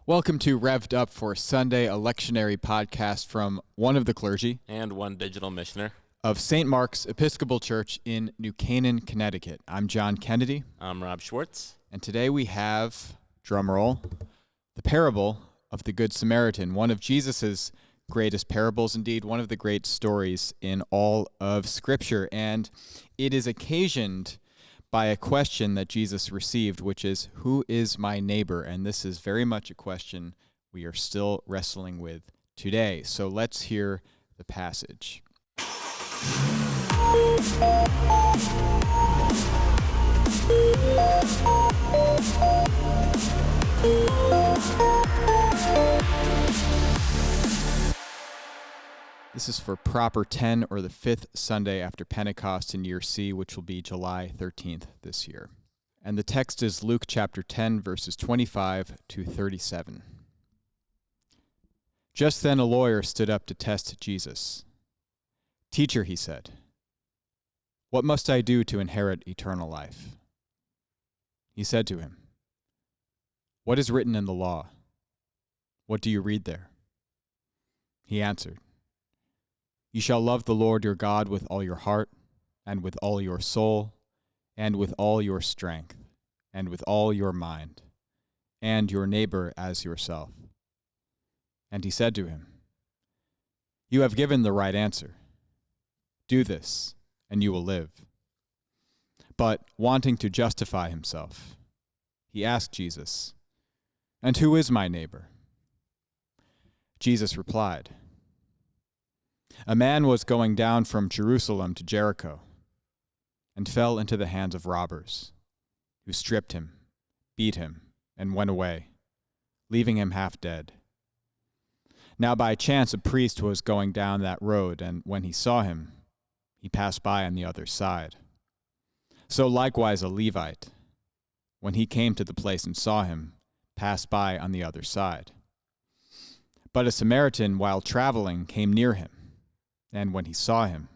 Welcome to Rev'd Up for Sunday, a lectionary podcast from one of the clergy and one digital missioner of St. Mark's Episcopal Church in New Canaan, Connecticut. I'm John Kennedy. I'm Rob Schwartz. And today we have, drumroll, the parable of the Good Samaritan, one of Jesus's greatest parables, indeed one of the great stories in all of Scripture. And it is occasioned by a question that Jesus received, which is, who is my neighbor? And this is very much a question we are still wrestling with today. So let's hear the passage. This is for proper 10 or the 5th Sunday after Pentecost in year C, which will be July 13th this year. And the text is Luke chapter 10, verses 25 to 37. Just then a lawyer stood up to test Jesus. "Teacher," he said, "what must I do to inherit eternal life?" He said to him, "What is written in the law? What do you read there?" He answered, "You shall love the Lord your God with all your heart, and with all your soul, and with all your strength, and with all your mind, and your neighbor as yourself." And he said to him, "You have given the right answer. Do this, and you will live." But wanting to justify himself, he asked Jesus, "And who is my neighbor?" Jesus replied, "A man was going down from Jerusalem to Jericho and fell into the hands of robbers, who stripped him, beat him, and went away, leaving him half dead. Now by chance a priest was going down that road, and when he saw him, he passed by on the other side. So likewise a Levite, when he came to the place and saw him, passed by on the other side. But a Samaritan, while traveling, came near him, and when he saw him,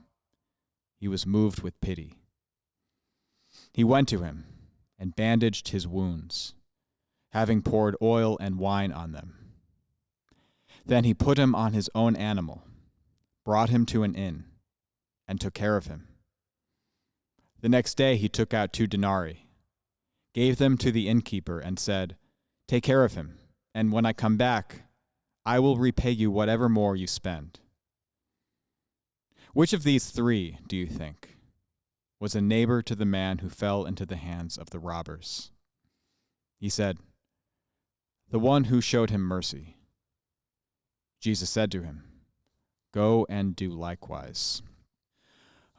he was moved with pity. He went to him and bandaged his wounds, having poured oil and wine on them. Then he put him on his own animal, brought him to an inn, and took care of him. The next day he took out 2 denarii, gave them to the innkeeper, and said, 'Take care of him, and when I come back, I will repay you whatever more you spend.' Which of these 3, do you think, was a neighbor to the man who fell into the hands of the robbers?" He said, "The one who showed him mercy." Jesus said to him, "Go and do likewise."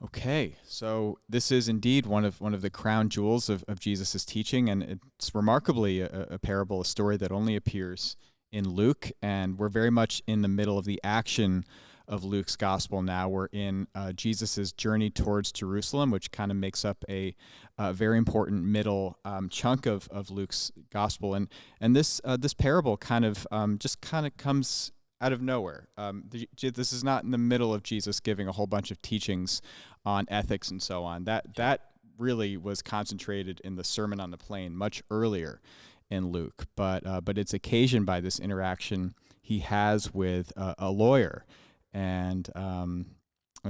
Okay, so this is indeed one of the crown jewels of Jesus' teaching, and it's remarkably a parable, a story that only appears in Luke, and we're very much in the middle of the action of Luke's gospel now. We're in Jesus' journey towards Jerusalem, which kind of makes up a very important middle chunk of Luke's gospel, and this parable kind of comes out of nowhere. This is not in the middle of Jesus giving a whole bunch of teachings on ethics and so on. That really was concentrated in the Sermon on the Plain much earlier in Luke, but it's occasioned by this interaction he has with a lawyer, and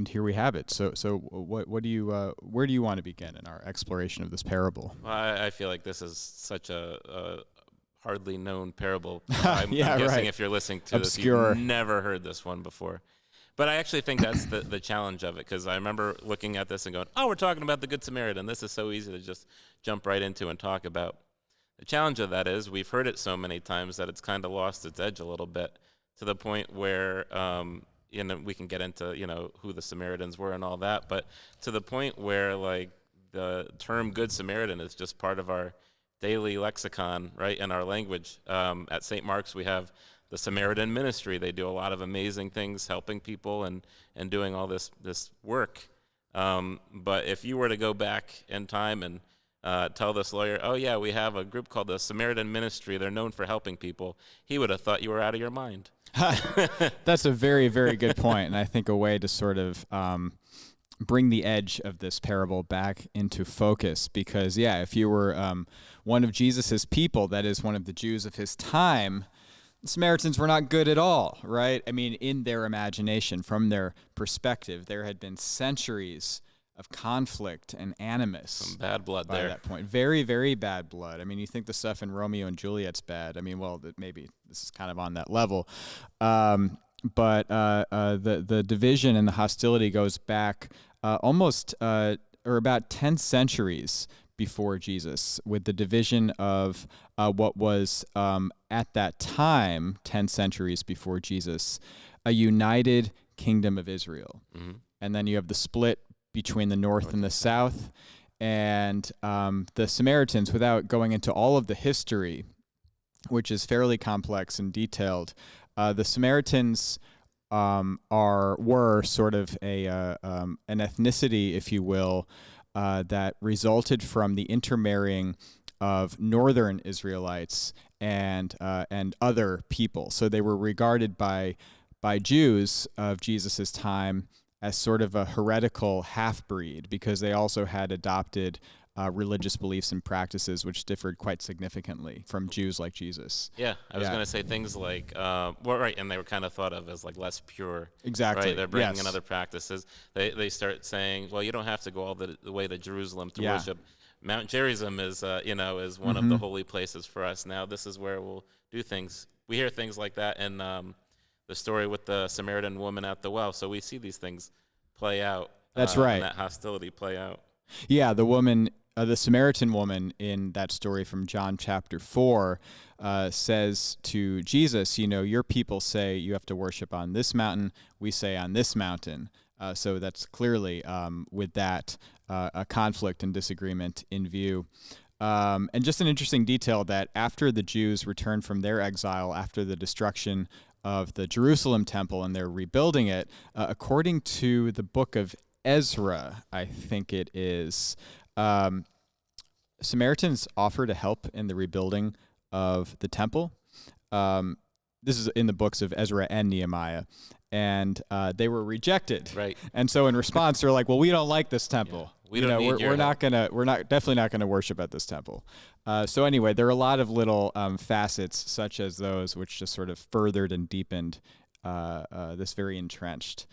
here we have it. So what do you where do you want to begin in our exploration of this parable? Well, I feel like this is such a hardly known parable. I'm guessing right. If you're listening to Obscure. this, you've never heard this one before. But I actually think that's the challenge of it, because I remember looking at this and going, "Oh, we're talking about the Good Samaritan. This is so easy to just jump right into and talk about." The challenge of that is we've heard it so many times that it's kind of lost its edge a little bit, to the point where we can get into who the Samaritans were and all that, but to the point where like the term Good Samaritan is just part of our daily lexicon, right, in our language. At St. Mark's we have the Samaritan ministry. They do a lot of amazing things, helping people and doing all this work. But if you were to go back in time and tell this lawyer, "Oh yeah, we have a group called the Samaritan Ministry, they're known for helping people," he would have thought you were out of your mind. That's a very, very good point, and I think a way to sort of bring the edge of this parable back into focus, because if you were one of Jesus's people, that is one of the Jews of his time, The Samaritans were not good at all, right? I mean, in their imagination, from their perspective, there had been centuries of conflict and animus. Some bad blood by there. that point. Very, very bad blood. I mean, you think the stuff in Romeo and Juliet's bad. I mean, well, maybe this is kind of on that level. But the division and the hostility goes back almost or about 10 centuries before Jesus, with the division of what was at that time, 10 centuries before Jesus, a united kingdom of Israel. Mm-hmm. And then you have the split between the north and the south. And the Samaritans, without going into all of the history, which is fairly complex and detailed, the Samaritans were sort of an ethnicity, if you will, that resulted from the intermarrying of northern Israelites and other people. So they were regarded by Jews of Jesus's time as sort of a heretical half-breed, because they also had adopted religious beliefs and practices which differed quite significantly from Jews like Jesus. Yeah, I was going to say things like, right, and they were kind of thought of as like less pure. Exactly. Right, they're bringing in other practices. They start saying, well, you don't have to go all the way to Jerusalem to worship. Mount Gerizim is one of the holy places for us. Now this is where we'll do things. We hear things like that in the story with the Samaritan woman at the well. So we see these things play out. That's right. And that hostility play out. Yeah, the Samaritan woman in that story from John chapter 4 says to Jesus, your people say you have to worship on this mountain, we say on this mountain. So that's clearly with that a conflict and disagreement in view. And just an interesting detail that after the Jews returned from their exile, after the destruction of the Jerusalem temple and they're rebuilding it, according to the book of Ezra, I think it is, Samaritans offered to help in the rebuilding of the temple. This is in the books of Ezra and Nehemiah, and they were rejected. Right. And so in response, they're like, "Well, we don't like this temple. Yeah. We're definitely not gonna worship at this temple." So anyway, there are a lot of little facets such as those which just sort of furthered and deepened this very entrenched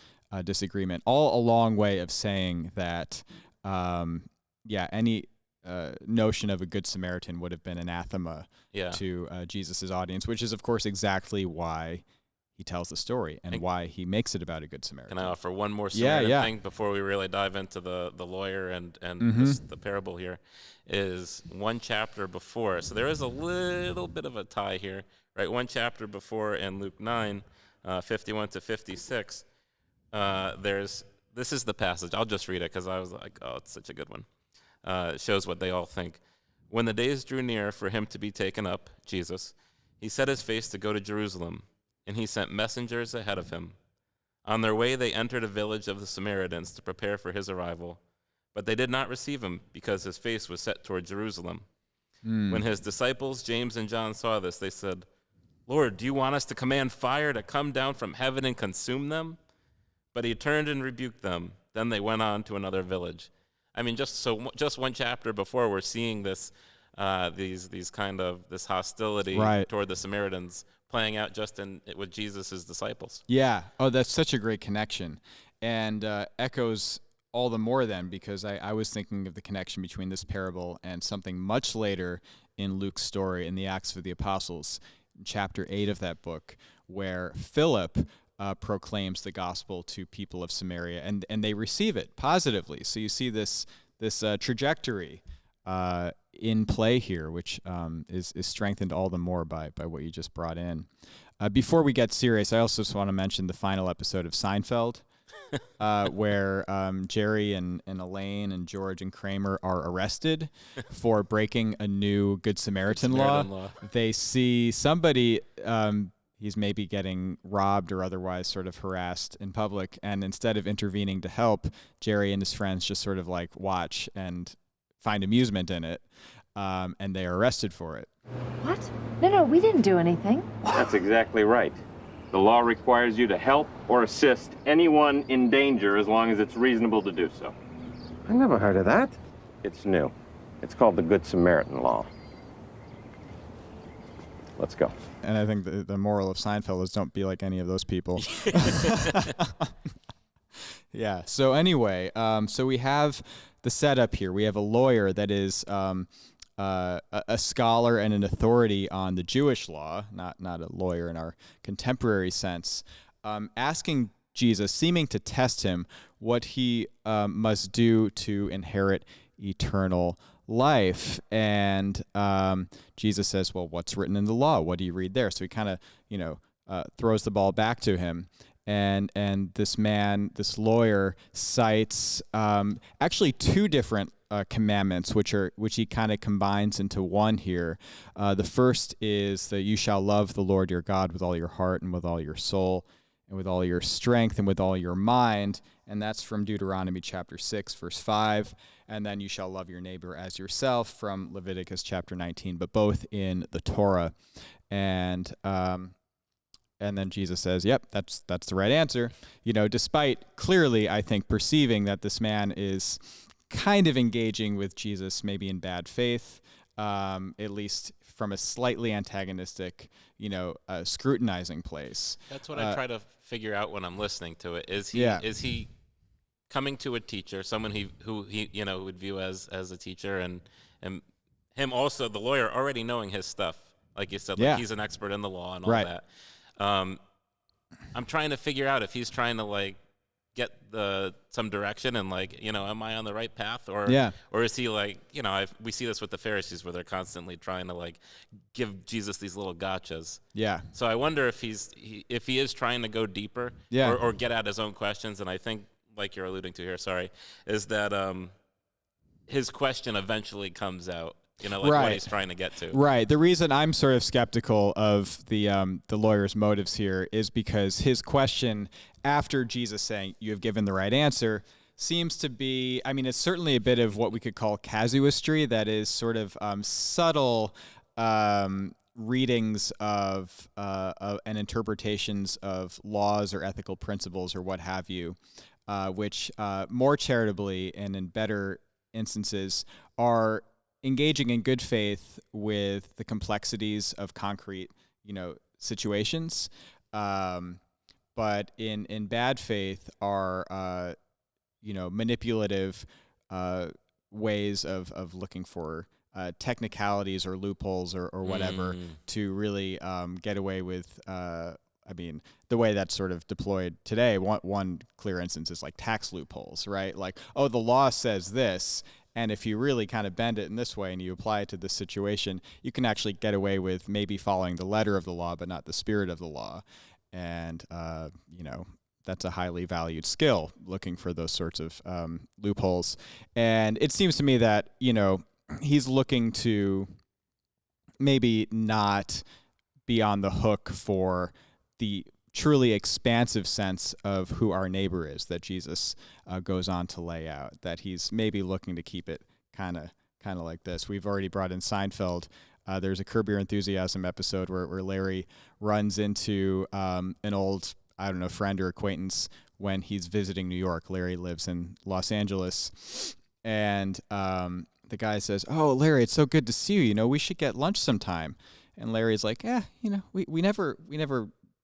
disagreement. All a long way of saying that, any notion of a Good Samaritan would have been anathema to Jesus's audience, which is, of course, exactly why he tells the story and why he makes it about a Good Samaritan. Can I offer one more Samaritan thing before we really dive into the lawyer and the parable here? Is one chapter before. So there is a little bit of a tie here, right? One chapter before in Luke 9, 51 to 56, this is the passage. I'll just read it because I was like, oh, it's such a good one. It shows what they all think. When the days drew near for him to be taken up, Jesus, he set his face to go to Jerusalem, and he sent messengers ahead of him. On their way, they entered a village of the Samaritans to prepare for his arrival, but they did not receive him because his face was set toward Jerusalem. When his disciples, James and John, saw this, they said, "Lord, do you want us to command fire to come down from heaven and consume them?" But he turned and rebuked them. Then they went on to another village. I mean, just one chapter before, we're seeing this, these kind of this hostility toward the Samaritans playing out just with Jesus' disciples. Yeah. Oh, that's such a great connection, and echoes all the more then because I was thinking of the connection between this parable and something much later in Luke's story in the Acts of the Apostles, chapter 8 of that book, where Philip proclaims the gospel to people of Samaria, and they receive it positively. So you see this trajectory in play here, which is strengthened all the more by what you just brought in. Before we get serious, I also just want to mention the final episode of Seinfeld, where Jerry and Elaine and George and Kramer are arrested for breaking a new Good Samaritan law. They see somebody... he's maybe getting robbed or otherwise sort of harassed in public. And instead of intervening to help, Jerry and his friends just sort of like watch and find amusement in it. And they are arrested for it. What? No, we didn't do anything. That's exactly right. The law requires you to help or assist anyone in danger as long as it's reasonable to do so. I never heard of that. It's new. It's called the Good Samaritan law. Let's go. And I think the moral of Seinfeld is don't be like any of those people. Yeah. So anyway, so we have the setup here. We have a lawyer that is a scholar and an authority on the Jewish law, not a lawyer in our contemporary sense, asking Jesus, seeming to test him, what he must do to inherit eternal life. And Jesus says, well, what's written in the law? What do you read there? So he kind of, throws the ball back to him. And this lawyer cites actually two different commandments, which he kind of combines into one here. The first is that you shall love the Lord your God with all your heart and with all your soul and with all your strength and with all your mind. And that's from Deuteronomy chapter 6, verse 5. And then you shall love your neighbor as yourself from Leviticus chapter 19, but both in the Torah. And then Jesus says, yep, that's the right answer. Despite clearly, I think, perceiving that this man is kind of engaging with Jesus maybe in bad faith, at least from a slightly antagonistic, scrutinizing place. That's what I try to figure out when I'm listening to it. Is he coming to a teacher, someone who he would view as a teacher, and him also, the lawyer, already knowing his stuff, like you said, like he's an expert in the law and all that. I'm trying to figure out if he's trying to get some direction and am I on the right path, or is he we see this with the Pharisees where they're constantly trying to give Jesus these little gotchas. Yeah. So I wonder if he is trying to go deeper, or get at his own questions. And I think, like you're alluding to here, is that his question eventually comes out. What he's trying to get to. Right. The reason I'm sort of skeptical of the lawyer's motives here is because his question, after Jesus saying, you have given the right answer, seems to be, it's certainly a bit of what we could call casuistry, that is sort of subtle readings of and interpretations of laws or ethical principles or what have you, which more charitably and in better instances are engaging in good faith with the complexities of concrete, situations, but in bad faith are, manipulative ways of looking for technicalities or loopholes or whatever to really get away with. The way that's sort of deployed today, one clear instance is tax loopholes, right? The law says this, and if you really kind of bend it in this way and you apply it to this situation, you can actually get away with maybe following the letter of the law, but not the spirit of the law. And, that's a highly valued skill, looking for those sorts of loopholes. And it seems to me that, he's looking to maybe not be on the hook for the truly expansive sense of who our neighbor is that Jesus goes on to lay out, that he's maybe looking to keep it kind of like this. We've already brought in Seinfeld. There's a Curb Your Enthusiasm episode where Larry runs into an old, friend or acquaintance when he's visiting New York. Larry lives in Los Angeles. And the guy says, "Oh, Larry, it's so good to see you. We should get lunch sometime." And Larry's like, we never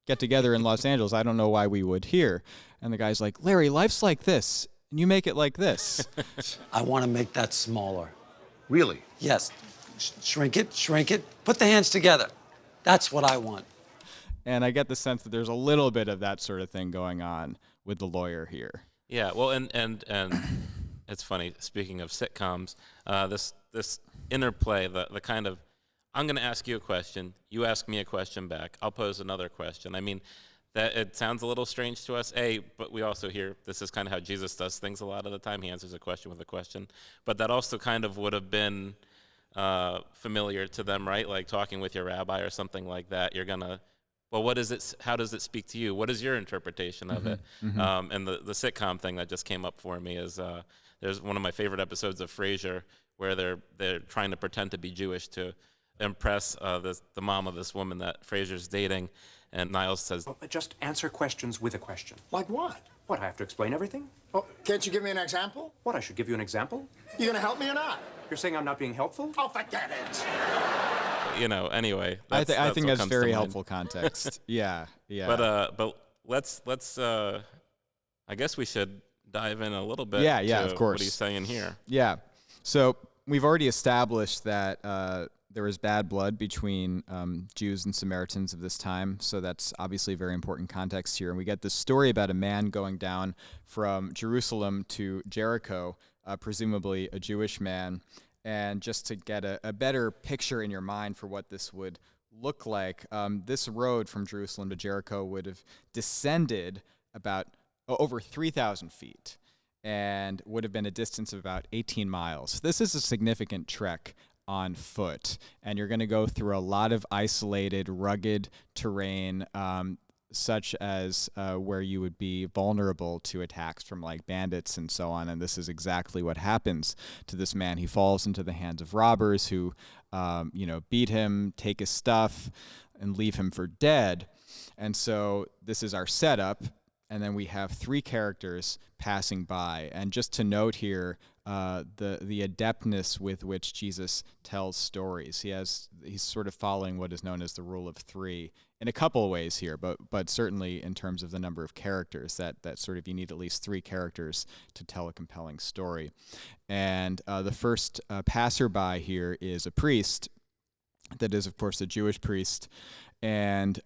get together in Los Angeles. I don't know why we would here. And the guy's like, "Larry, life's like this, and you make it like this." I want to make that smaller. Really? Yes. Shrink it. Put the hands together. That's what I want. And I get the sense that there's a little bit of that sort of thing going on with the lawyer here. Yeah, well, and it's funny, speaking of sitcoms, this interplay, the kind of, I'm going to ask you a question, you ask me a question back, I'll pose another question. That it sounds a little strange to us, but we also hear this is kind of how Jesus does things a lot of the time. He answers a question with a question. But that also kind of would have been familiar to them, right? Like talking with your rabbi or something like that. You're going to, well, what is it? How does it speak to you? What is your interpretation of it? Mm-hmm. And the sitcom thing that just came up for me is there's one of my favorite episodes of Frasier where they're trying to pretend to be Jewish to impress the mom of this woman that Frasier's dating. And Niles says, well, just answer questions with a question. Like what? What, I have to explain everything? Well, can't you give me an example? What, I should give you an example? You gonna help me or not? You're saying I'm not being helpful? Oh, forget it. anyway. I think that's very mind. helpful context. Yeah. But let's I guess we should dive in a little bit. Yeah, to of course. What he's saying here. Yeah. So we've already established that there was bad blood between Jews and Samaritans of this time. So that's obviously very important context here. And we get this story about a man going down from Jerusalem to Jericho, presumably a Jewish man. And just to get a better picture in your mind for what this would look like, this road from Jerusalem to Jericho would have descended about over 3,000 feet and would have been a distance of about 18 miles. This is a significant trek on foot, and you're going to go through a lot of isolated, rugged terrain, such as where you would be vulnerable to attacks from like bandits and so on. And this is exactly what happens to this man. He falls into the hands of robbers who, beat him, take his stuff, and leave him for dead. And so this is our setup. And then we have three characters passing by. And just to note here, the adeptness with which Jesus tells stories. He's sort of following what is known as the rule of three in a couple of ways here, but certainly in terms of the number of characters, that sort of you need at least three characters to tell a compelling story. And the first passerby here is a priest, that is, of course, a Jewish priest, and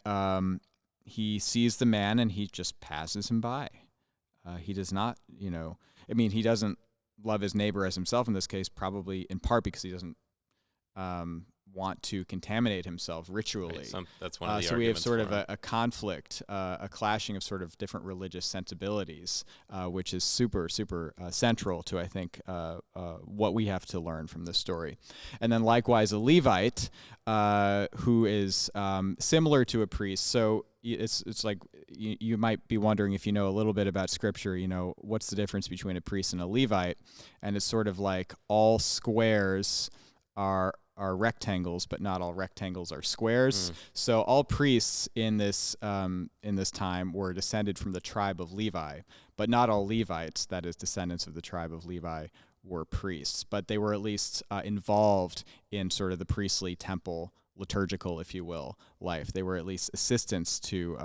he sees the man and he just passes him by. He does not, he doesn't love his neighbor as himself in this case, probably in part because he doesn't want to contaminate himself ritually. Right, that's one of the so we have arguments sort of for a conflict, a clashing of sort of different religious sensibilities, which is super, super central to, I think, what we have to learn from this story. And then likewise, a Levite who is similar to a priest. So it's like you might be wondering, if you know a little bit about Scripture, what's the difference between a priest and a Levite? And it's sort of like all squares are rectangles, but not all rectangles are squares. So all priests in this time were descended from the tribe of Levi, but not all Levites, that is, descendants of the tribe of Levi, were priests. But they were at least involved in sort of the priestly temple, liturgical, if you will, life. They were at least assistants to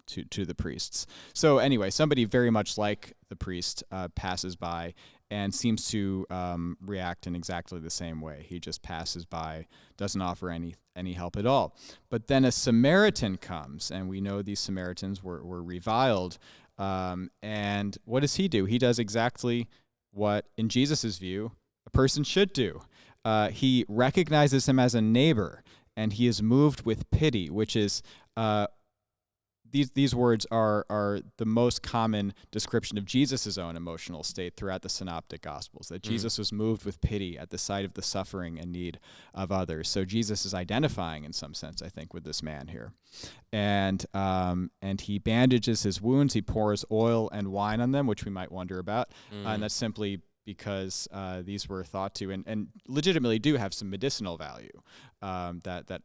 the priests. So anyway, somebody very much like the priest passes by and seems to react in exactly the same way. He just passes by, doesn't offer any help at all. But then a Samaritan comes, and we know these Samaritans were reviled. And what does he do? He does exactly what, in Jesus' view, a person should do. He recognizes him as a neighbor, and he is moved with pity, which is these words are the most common description of Jesus' own emotional state throughout the Synoptic Gospels, that Jesus was moved with pity at the sight of the suffering and need of others. So Jesus is identifying, in some sense, I think, with this man here. And he bandages his wounds, he pours oil and wine on them, which we might wonder about, and that's simply because these were thought to and legitimately do have some medicinal value. That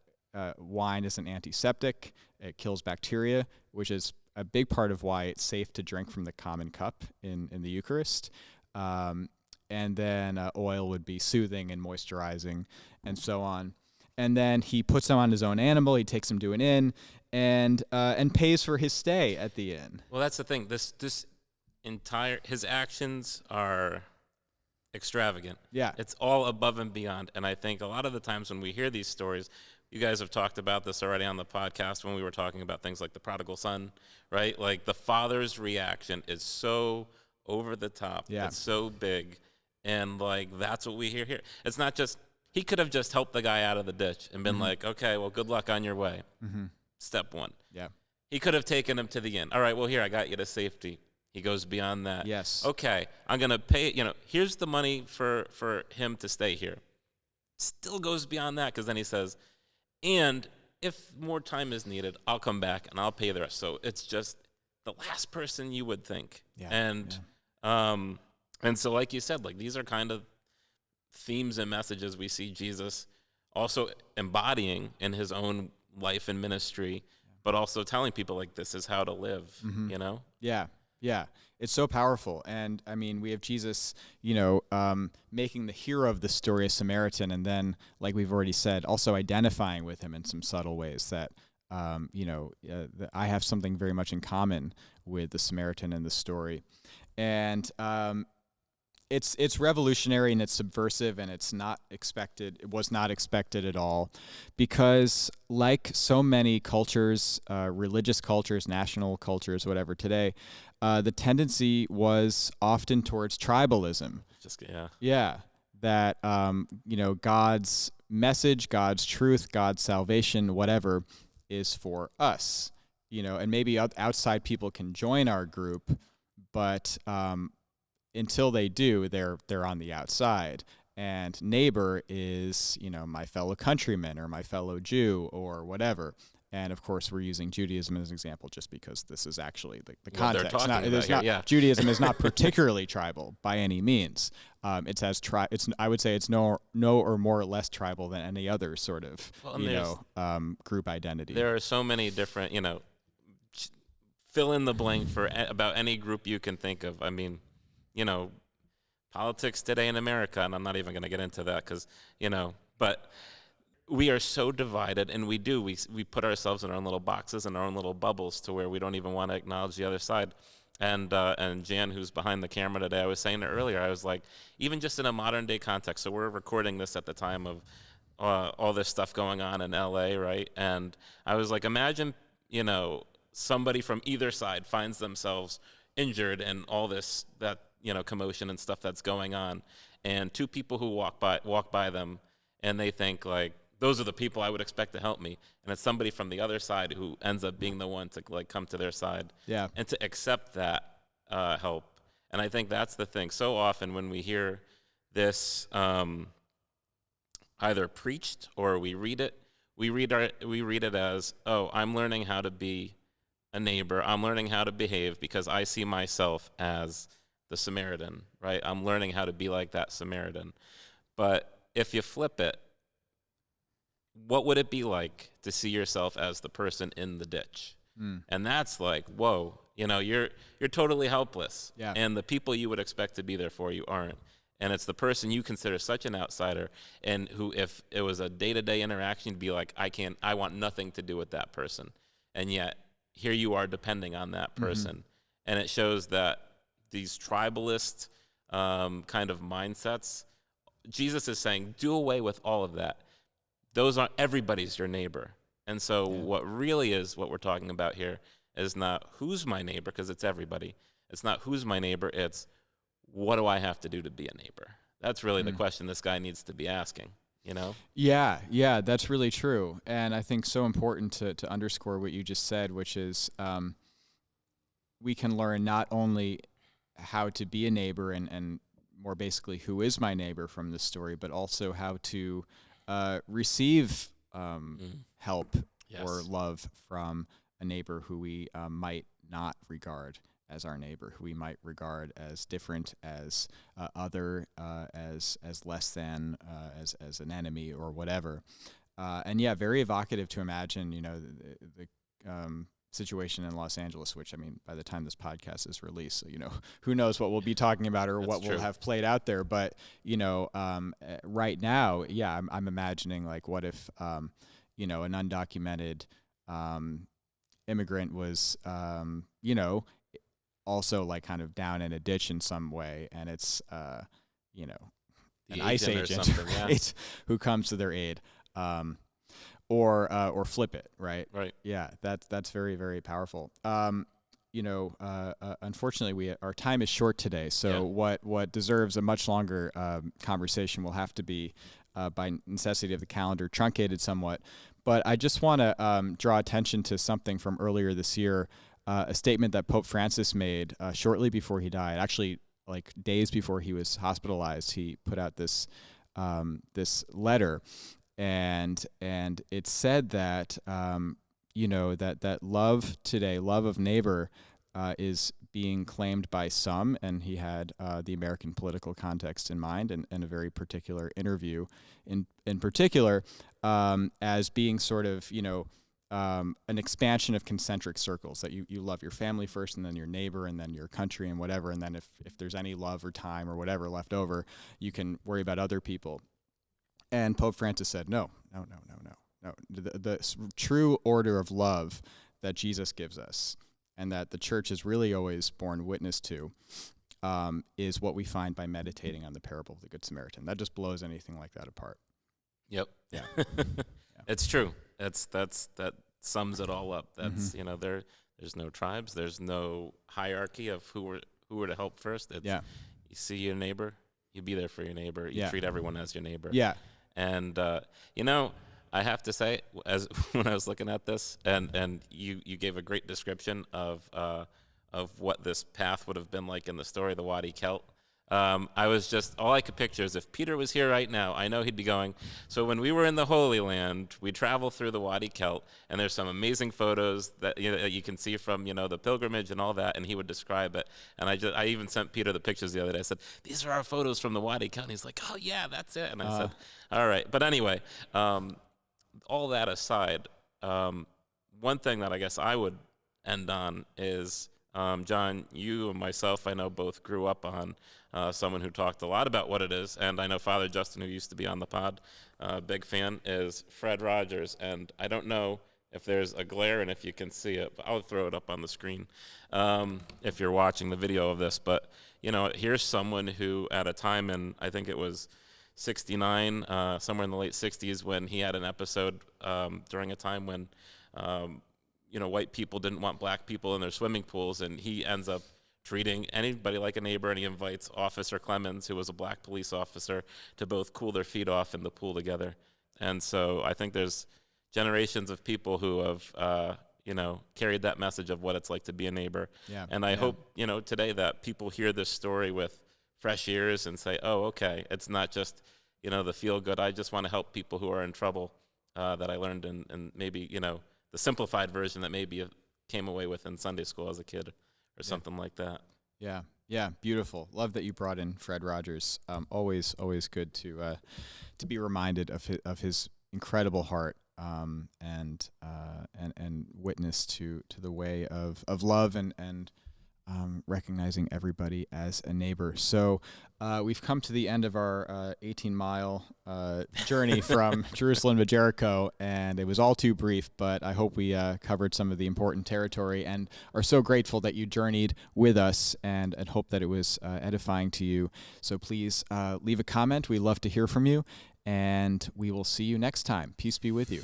wine is an antiseptic. It kills bacteria, which is a big part of why it's safe to drink from the common cup in the Eucharist. And then oil would be soothing and moisturizing and so on. And then he puts him on his own animal. He takes him to an inn and pays for his stay at the inn. Well, that's the thing. His actions are extravagant. Yeah. It's all above and beyond. And I think a lot of the times when we hear these stories, you guys have talked about this already on the podcast when we were talking about things like the prodigal son, right? Like the father's reaction is so over the top. Yeah. It's so big. And like, that's what we hear here. It's not just, he could have just helped the guy out of the ditch and been like, okay, well, good luck on your way. Step one. Yeah. He could have taken him to the inn. All right, well, here, I got you to safety. He goes beyond that. Yes. Okay, I'm going to pay, here's the money for him to stay here. Still goes beyond that, because then he says, and if more time is needed, I'll come back and I'll pay the rest. So it's just the last person you would think. Yeah. And so like you said, like these are kind of themes and messages we see Jesus also embodying in his own life and ministry, but also telling people like this is how to live, Yeah. Yeah, it's so powerful. And I mean, we have Jesus, making the hero of the story a Samaritan, and then, like we've already said, also identifying with him in some subtle ways that, that I have something very much in common with the Samaritan in the story. And it's revolutionary and it's subversive, and it's not expected. It was not expected at all, because like so many cultures, religious cultures, national cultures, whatever today, the tendency was often towards tribalism. Yeah, that God's message, God's truth, God's salvation, whatever, is for us. And maybe outside people can join our group, but until they do, they're on the outside. And neighbor is, my fellow countryman or my fellow Jew or whatever. And of course, we're using Judaism as an example just because this is actually the context. Judaism is not particularly tribal by any means. I would say it's no or more or less tribal than any other sort of group identity. There are so many different, fill in the blank for about any group you can think of. I mean, politics today in America, and I'm not even going to get into that because, but we are so divided, and we put ourselves in our own little boxes and our own little bubbles to where we don't even want to acknowledge the other side. And Jan, who's behind the camera today, I was saying it earlier, I was like, even just in a modern day context, so we're recording this at the time of all this stuff going on in LA, right? And I was like, imagine, somebody from either side finds themselves injured and all this, commotion and stuff that's going on, and two people who walk by them, and they think like, those are the people I would expect to help me, and it's somebody from the other side who ends up being the one to come to their side, and to accept that help. And I think that's the thing. So often when we hear this either preached or we read it, we read it as, oh, I'm learning how to be a neighbor. I'm learning how to behave because I see myself as the Samaritan, right? I'm learning how to be like that Samaritan. But if you flip it, what would it be like to see yourself as the person in the ditch? And that's like, whoa, you're totally helpless. Yeah. And the people you would expect to be there for you aren't. And it's the person you consider such an outsider, and who, if it was a day-to-day interaction, you'd be like, I want nothing to do with that person. And yet, here you are depending on that person. Mm-hmm. And it shows that these tribalist kind of mindsets, Jesus is saying, do away with all of that. Everybody's your neighbor. And so what we're talking about here is not who's my neighbor, because it's everybody. It's not who's my neighbor, it's what do I have to do to be a neighbor? That's really the question this guy needs to be asking, Yeah, that's really true. And I think so important to underscore what you just said, which is we can learn not only how to be a neighbor and more basically who is my neighbor from this story, but also how to receive help or love from a neighbor who we might not regard as our neighbor, who we might regard as different, as other, as less than, as an enemy or whatever. Very evocative to imagine, the situation in Los Angeles, which, I mean, by the time this podcast is released, so, who knows what we'll be talking about or what will have played out there. But, right now, I'm imagining, like, what if, an undocumented immigrant was, also, like, kind of down in a ditch in some way, and it's, an ICE agent, right, who comes to their aid. Or flip it, right? Right. Yeah, that's very, very powerful. Unfortunately, our time is short today, so what deserves a much longer conversation will have to be, by necessity of the calendar, truncated somewhat. But I just want to draw attention to something from earlier this year, a statement that Pope Francis made shortly before he died. Actually, like days before he was hospitalized, he put out this letter. And it said that that love today, love of neighbor, is being claimed by some, and he had the American political context in mind, and a very particular interview in particular, as being sort of an expansion of concentric circles, that you love your family first, and then your neighbor, and then your country, and whatever. And then if there's any love or time or whatever left over, you can worry about other people. And Pope Francis said, no. The true order of love that Jesus gives us, and that the church has really always borne witness to, is what we find by meditating on the parable of the Good Samaritan. That just blows anything like that apart. Yep. Yeah. It's true. That sums it all up. That's there's no tribes. There's no hierarchy of who were to help first. It's, you see your neighbor, you be there for your neighbor. You treat everyone as your neighbor. Yeah. And I have to say, as when I was looking at this, and you gave a great description of what this path would have been like in the story of the Wadi Kelt. I was just, all I could picture is if Peter was here right now, I know he'd be going, so when we were in the Holy Land, we traveled through the Wadi Kelt, and there's some amazing photos that you can see from the pilgrimage and all that, and he would describe it. And I even sent Peter the pictures the other day. I said, these are our photos from the Wadi Kelt. And he's like, oh yeah, that's it. And I said, all right. But anyway, all that aside, one thing that I guess I would end on is, John, you and myself, I know, both grew up on someone who talked a lot about what it is, and I know Father Justin, who used to be on the pod, big fan, is Fred Rogers. And I don't know if there's a glare and if you can see it, but I'll throw it up on the screen if you're watching the video of this. But, here's someone who at a time in, I think it was 69, somewhere in the late 60s, when he had an episode during a time when white people didn't want black people in their swimming pools, and he ends up treating anybody like a neighbor, and he invites Officer Clemens, who was a black police officer, to both cool their feet off in the pool together. And so I think there's generations of people who have, carried that message of what it's like to be a neighbor. Yeah. And I hope, today that people hear this story with fresh ears and say, oh, okay, it's not just, the feel good. I just want to help people who are in trouble that I learned in maybe, the simplified version that maybe came away with in Sunday school as a kid or something like that. Yeah, beautiful. Love that you brought in Fred Rogers. Always good to be reminded of his incredible heart and witness to the way of love and recognizing everybody as a neighbor. So we've come to the end of our 18-mile journey from Jerusalem to Jericho, and it was all too brief, but I hope we covered some of the important territory, and are so grateful that you journeyed with us, and hope that it was edifying to you. So please leave a comment. We love to hear from you, and we will see you next time. Peace be with you.